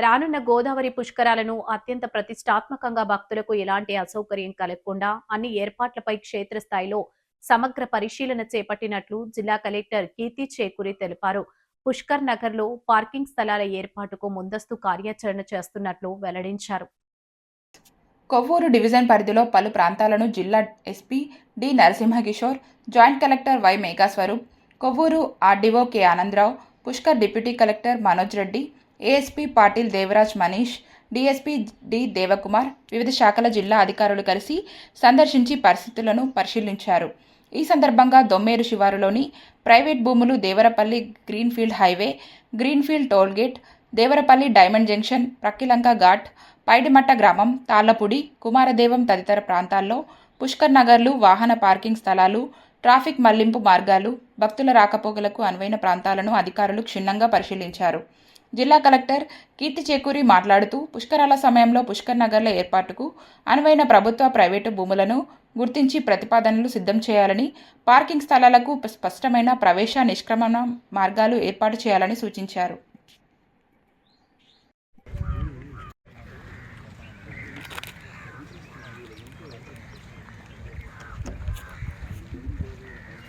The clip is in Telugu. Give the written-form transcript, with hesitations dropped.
రానున్న గోదావరి పుష్కరాలను అత్యంత ప్రతిష్టాత్మకంగా భక్తులకు ఎలాంటి అసౌకర్యం కలగకుండా అన్ని ఏర్పాట్లపై క్షేత్రస్థాయిలో సమగ్ర పరిశీలన చేపట్టినట్లు జిల్లా కలెక్టర్ కీర్తి చేకూరి తెలిపారు. పుష్కర్ నగర్ లో పార్కింగ్ స్థలాల ఏర్పాటుకు ముందస్తు కార్యాచరణ చేస్తున్నట్లు వెల్లడించారు. కొవ్వూరు డివిజన్ పరిధిలో పలు ప్రాంతాలను జిల్లా SP D Narasimhakishore, joint collector Y Meghaswaroop, Kovvur RDO K Anandarao, Pushkar deputy collector Manoj Reddy, ASP Patil Devaraj Manish, DSP D Devakumar, వివిధ శాఖల జిల్లా అధికారులు కలిసి సందర్శించి పరిస్థితులను పరిశీలించారు. ఈ సందర్భంగా దొమ్మేరు శివారులోని ప్రైవేట్ భూములు, Devarapalli greenfield highway, greenfield tollgate, Devarapalli diamond junction, Prakkilanka Ghat, Paidimatta గ్రామం, తాళ్లపూడి, కుమారదేవం తదితర ప్రాంతాల్లో పుష్కర్ నగర్లు, వాహన పార్కింగ్ స్థలాలు, ట్రాఫిక్ మళ్లింపు మార్గాలు, భక్తుల రాకపోకలకు అనువైన ప్రాంతాలను అధికారులు క్షుణ్ణంగా పరిశీలించారు. జిల్లా కలెక్టర్ కీర్తి చేకూరి మాట్లాడుతూ పుష్కరాల సమయంలో పుష్కర్ నగర్ల ఏర్పాటుకు అనువైన ప్రభుత్వ, ప్రైవేటు భూములను గుర్తించి ప్రతిపాదనలు సిద్ధం చేయాలని, పార్కింగ్ స్థలాలకు స్పష్టమైన ప్రవేశ, నిష్క్రమణ మార్గాలు ఏర్పాటు చేయాలని సూచించారు.